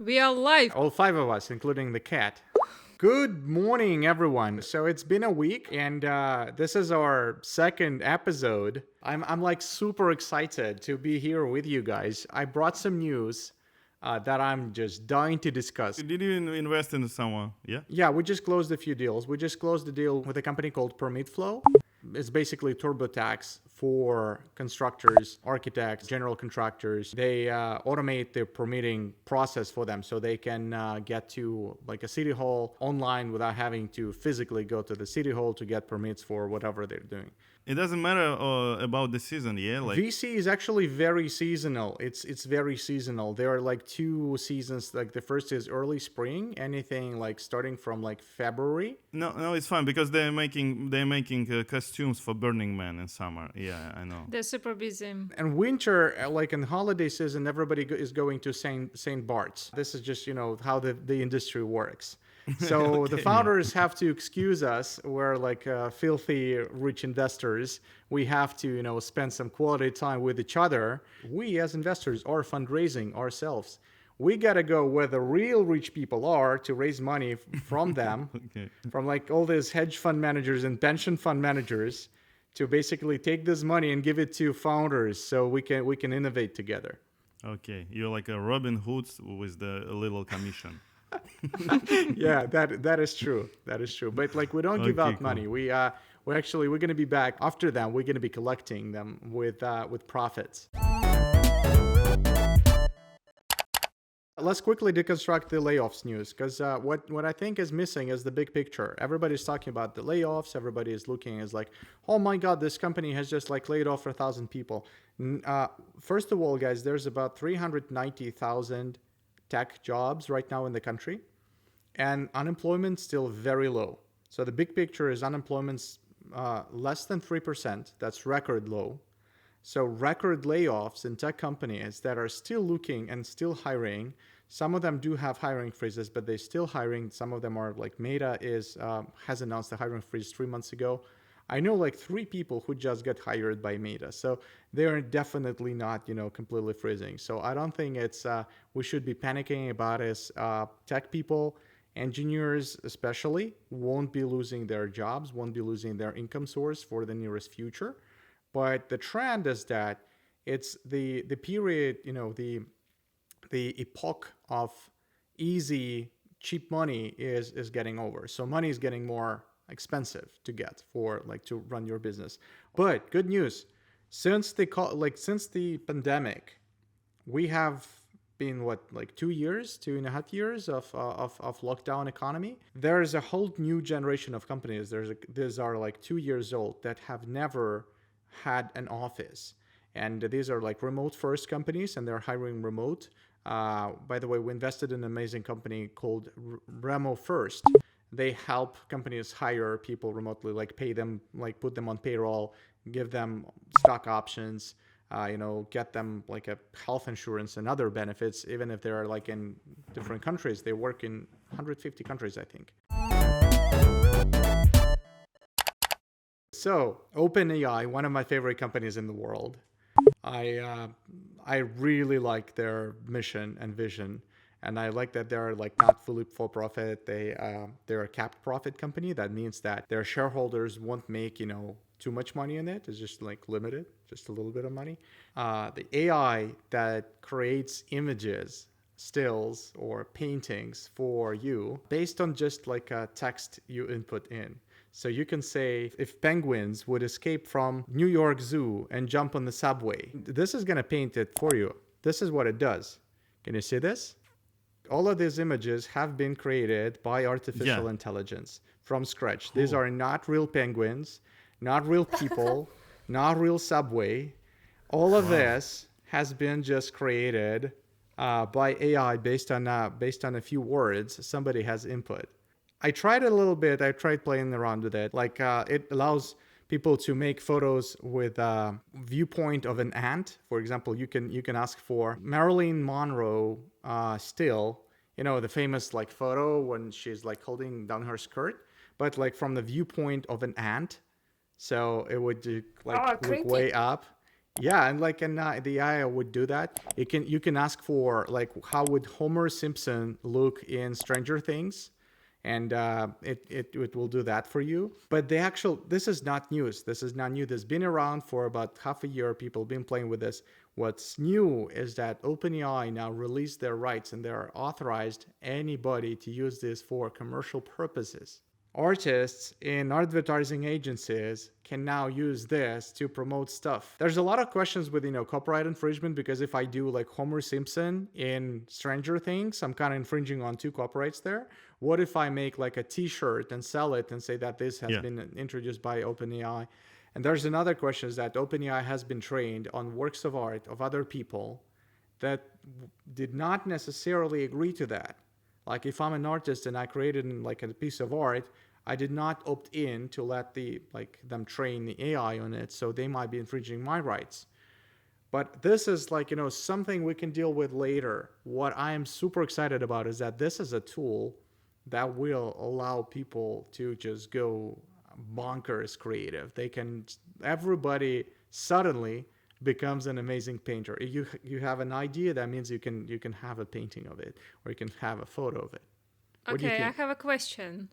We are live. All five of us, including the cat. Good morning, everyone. So it's been a week, and this is our second episode. I'm like super excited to be here with you guys. I brought some news that I'm just dying to discuss. Did you invest in someone? Yeah. Yeah, we just closed a few deals. We just closed a deal with a company called PermitFlow. It's basically TurboTax for constructors, architects, general contractors. They automate the permitting process for them so they can get to like a city hall online without having to physically go to the city hall to get permits for whatever they're doing. It doesn't matter about the season, yeah? Like VC is actually very seasonal. It's very seasonal. There are like two seasons. Like the first is early spring, anything like starting from like February. no, it's fine because they're making costumes for Burning Man in summer. Yeah, I know. They're super busy. And winter, like in holiday season, everybody is going to Saint Bart's. This is just, how the industry works. So the founders have to excuse us. We're like filthy rich investors. We have to, spend some quality time with each other. We as investors are fundraising ourselves. We got to go where the real rich people are to raise money from them, from like all these hedge fund managers and pension fund managers, to basically take this money and give it to founders so we can innovate together. Okay, you're like a Robin Hood with the little commission. Yeah, that is true. That is true. But like we don't give out money. We're going to be back after them. We're going to be collecting them with profits. Let's quickly deconstruct the layoffs news, because what I think is missing is the big picture. Everybody's talking about the layoffs. Everybody is looking as like, oh my God, this company has just like laid off 1,000 people. First of all, guys, there's about 390,000 tech jobs right now in the country, and unemployment still very low. So the big picture is unemployment's less than 3%. That's record low. So record layoffs in tech companies that are still looking and still hiring. Some of them do have hiring freezes, but they're still hiring. Some of them are like Meta has announced a hiring freeze 3 months ago. I know like 3 people who just got hired by Meta. So they are definitely not, completely freezing. So I don't think we should be panicking about it. Tech people, engineers especially, won't be losing their jobs, won't be losing their income source for the nearest future. But the trend is that it's the period, the epoch of easy, cheap money is getting over. So money is getting more expensive to get for like to run your business. But good news, since the pandemic, we have been 2.5 years of lockdown economy. There is a whole new generation of companies. These are like 2 years old that have never had an office, and these are like remote first companies, and they're hiring remote. By the way, we invested in an amazing company called Remo First. They help companies hire people remotely, like pay them, like put them on payroll, give them stock options, get them like a health insurance and other benefits, even if they're like in different countries. They work in 150 countries, I think. So, OpenAI, one of my favorite companies in the world. I really like their mission and vision, and I like that they're like not fully for profit. They're a capped profit company. That means that their shareholders won't make too much money in it. It's just like limited, just a little bit of money. The AI that creates images, stills, or paintings for you based on just like a text you input in. So you can say, if penguins would escape from New York Zoo and jump on the subway, this is going to paint it for you. This is what it does. Can you see this? All of these images have been created by artificial intelligence from scratch. Cool. These are not real penguins, not real people, not real subway. All of this has been just created by AI based on a few words somebody has input. I tried it a little bit. I tried playing around with it. Like it allows people to make photos with a viewpoint of an ant. For example, you can ask for Marilyn Monroe still, the famous like photo when she's like holding down her skirt, but like from the viewpoint of an ant. So it would look way up. Yeah, and the AI would do that. You can ask for like how would Homer Simpson look in Stranger Things, and it will do that for you. But this is not news. This is not new. This has been around for about half a year. People have been playing with this. What's new is that OpenAI now released their rights and they're authorized anybody to use this for commercial purposes. Artists in advertising agencies can now use this to promote stuff. There's a lot of questions with copyright infringement, because if I do like Homer Simpson in Stranger Things, I'm kind of infringing on two copyrights there. What if I make like a t-shirt and sell it and say that this has Yeah. been introduced by OpenAI? And there's another question, is that OpenAI has been trained on works of art of other people that did not necessarily agree to that. Like if I'm an artist and I created like a piece of art, I did not opt in to let them train the AI on it, so they might be infringing my rights. But this is something we can deal with later. What I am super excited about is that this is a tool that will allow people to just go bonkers creative. Everybody suddenly becomes an amazing painter. You have an idea, that means you can have a painting of it, or you can have a photo of it. What do you Okay, I think? have a question.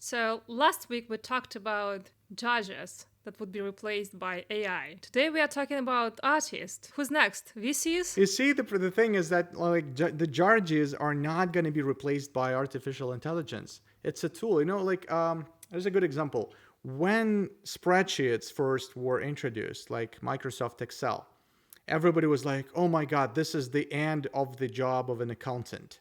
So last week we talked about judges that would be replaced by AI. Today we are talking about artists. Who's next? VCs? You see, the thing is that the judges are not going to be replaced by artificial intelligence. It's a tool. There's a good example. When spreadsheets first were introduced, like Microsoft Excel, everybody was like, "Oh my God, this is the end of the job of an accountant.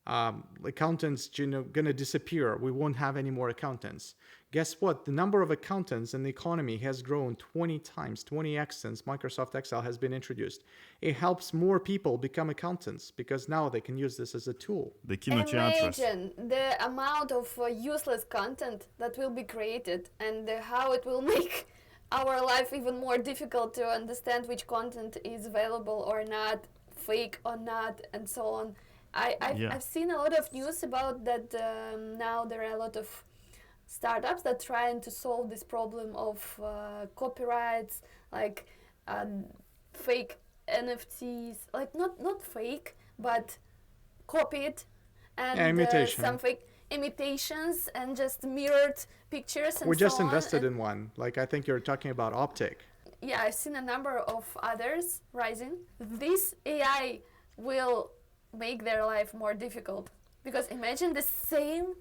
Accountants, gonna disappear. We won't have any more accountants." Guess what? The number of accountants in the economy has grown 20 times, 20x since Microsoft Excel has been introduced. It helps more people become accountants because now they can use this as a tool. The kinoteatros. Imagine the amount of useless content that will be created, and how it will make our life even more difficult to understand which content is available or not, fake or not, and so on. I've seen a lot of news about that. Now there are a lot of startups that trying to solve this problem of copyrights, like fake NFTs, like not fake, but copied, and Imitation. some fake imitations and just mirrored pictures and We just so on. invested in one. Like, I think you're talking about Optic. Yeah, I've seen a number of others rising. This AI will make their life more difficult, because imagine the same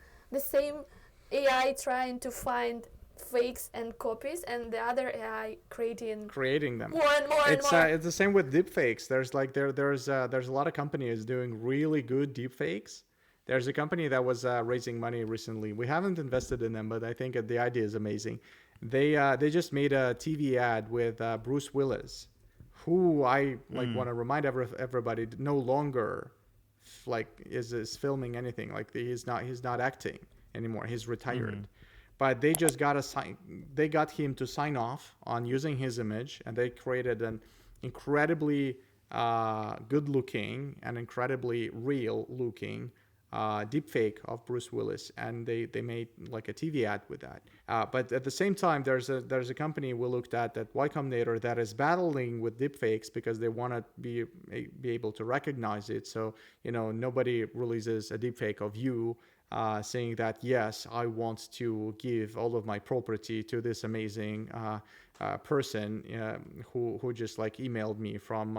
AI trying to find fakes and copies, and the other AI Creating them. more and more and more. It's the same with deepfakes. There's a lot of companies doing really good deepfakes. There's a company that was raising money recently. We haven't invested in them, but I think the idea is amazing. They just made a TV ad with Bruce Willis, who I want to remind everybody no longer is filming anything. Like he's not acting anymore. He's retired. But they just they got him to sign off on using his image, and they created an incredibly good looking and incredibly real looking deepfake of Bruce Willis, and they made like a TV ad with that. But at the same time, there's a company we looked at Y Combinator that is battling with deepfakes because they want to be able to recognize it. So nobody releases a deepfake of you saying that, yes, I want to give all of my property to this amazing person who just emailed me from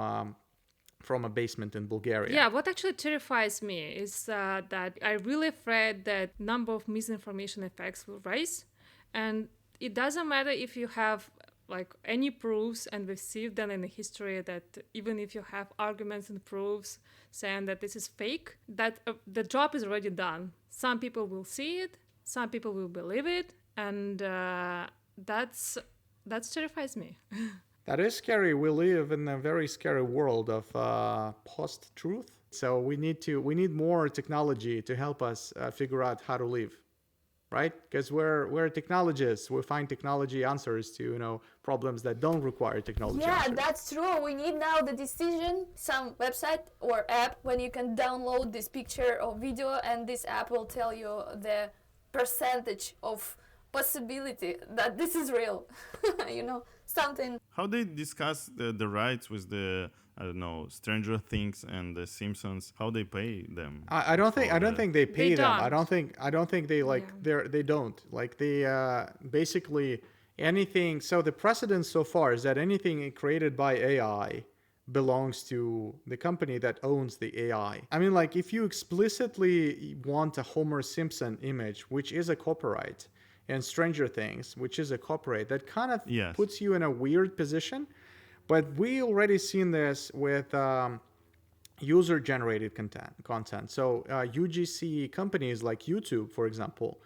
a basement in Bulgaria. Yeah, what actually terrifies me is that I really afraid that number of misinformation effects will rise, and it doesn't matter if you have any proofs, and we've seen that in the history that even if you have arguments and proofs saying that this is fake, that the job is already done. Some people will see it, some people will believe it, and that's terrifies me. That is scary. We live in a very scary world of post-truth. So we need more technology to help us figure out how to live, right? Because we're technologists. We find technology answers to problems that don't require technology Yeah, answers. that's true. We need now the decision, some website or app when you can download this picture or video, and this app will tell you the percentage of possibility that this is real. something. How they discuss the rights with the, I don't know, Stranger Things and the Simpsons? How they pay them? I don't think they pay They them. don't. I don't think they like Yeah. they don't like they basically anything. So the precedent so far is that anything created by AI belongs to the company that owns the AI. I mean, like if you explicitly want a Homer Simpson image, which is a copyright, and Stranger Things, which is a copyright, that kind of Yes. puts you in a weird position. But we already seen this with user-generated content. So UGC companies like YouTube, for example,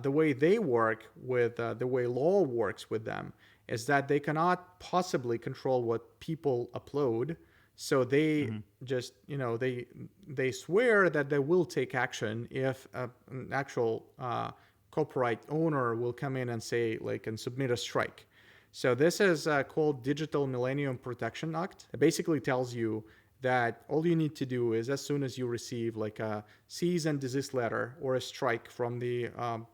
the way they work with the way law works with them is that they cannot possibly control what people upload. So they just, they swear that they will take action if an actual copyright owner will come in and say, like, and submit a strike. So this is called Digital Millennium Protection Act. It basically tells you that all you need to do is as soon as you receive like a cease and desist letter or a strike from the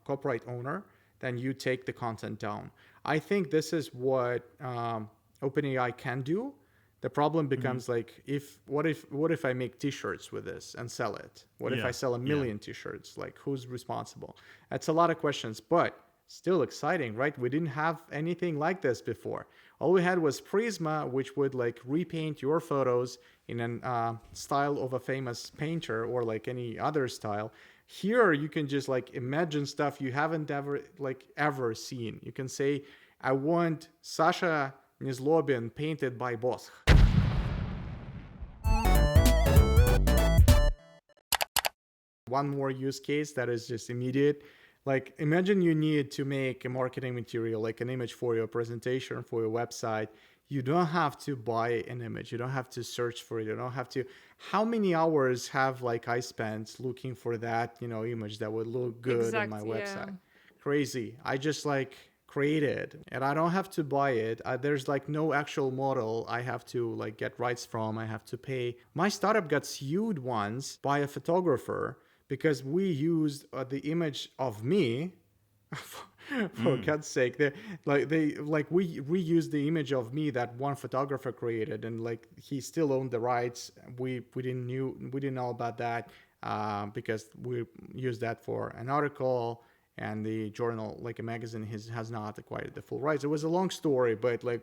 copyright owner, then you take the content down. I think this is what OpenAI can do. The problem becomes like, what if I make T-shirts with this and sell it? What if I sell 1 million T-shirts? Like, who's responsible? That's a lot of questions, but still exciting, right? We didn't have anything like this before. All we had was Prisma, which would like repaint your photos in a style of a famous painter or like any other style. Here, you can just like imagine stuff you haven't ever seen. You can say, I want Sasha Nizlobin painted by Bosch. One more use case that is just immediate. Like, imagine you need to make a marketing material, like an image for your presentation, for your website. You don't have to buy an image. You don't have to search for it. You don't have to. How many hours have like I spent looking for that, image that would look good on my website? Crazy. I just like created, and I don't have to buy it. There's like no actual model I have to like get rights from. I have to pay. My startup got sued once by a photographer because we used the image of me. For God's sake, we reused the image of me that one photographer created, and like he still owned the rights. We didn't know about that because we used that for an article, and the journal, like a magazine, has not acquired the full rights. It was a long story, but like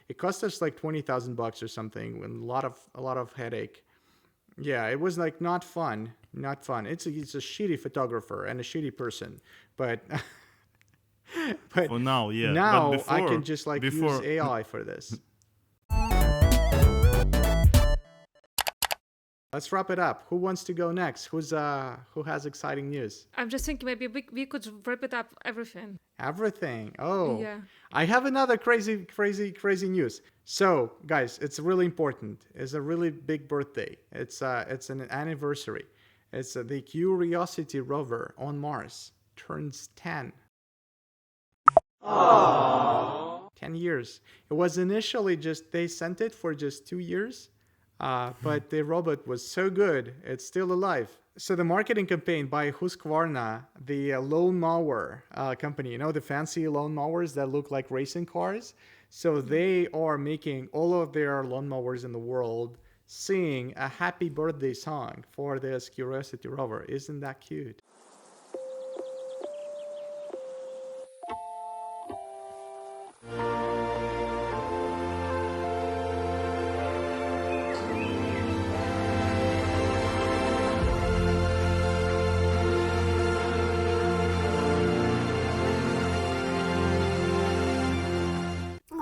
it cost us like $20,000 or something, and a lot of headache. Yeah, it was like not fun. It's a shitty photographer and a shitty person, but. But for now, yeah. Now but before, I can just like use AI for this. Let's wrap it up. Who wants to go next? Who has exciting news? I'm just thinking maybe we could wrap it up everything. Everything. Oh, yeah. I have another crazy news. So, guys, it's really important. It's a really big birthday. It's an anniversary. It's the Curiosity rover on Mars turns 10. Aww. 10 years. It was initially they sent it for just 2 years, but the robot was so good, it's still alive. So the marketing campaign by Husqvarna, the lawnmower company, the fancy lawnmowers that look like racing cars. So they are making all of their lawnmowers in the world sing a happy birthday song for this Curiosity rover. Isn't that cute?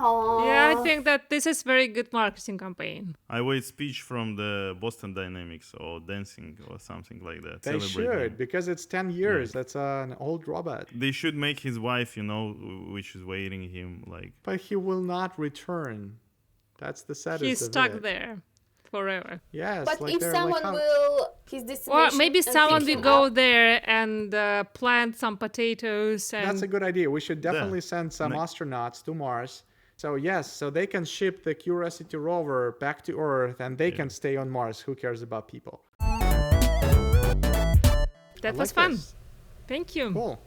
Yeah, I think that this is very good marketing campaign. I wait speech from the Boston Dynamics or dancing or something like that. They should, because it's 10 years. Yeah. That's an old robot. They should make his wife, which is waiting him like. But he will not return. That's the saddest. He's stuck there forever. Yes. But like if someone will his destination, or maybe someone will go there and plant some potatoes. And that's a good idea. We should definitely send some astronauts to Mars. So yes, so they can ship the Curiosity rover back to Earth, and they can stay on Mars. Who cares about people? That was fun. Thank you. Cool.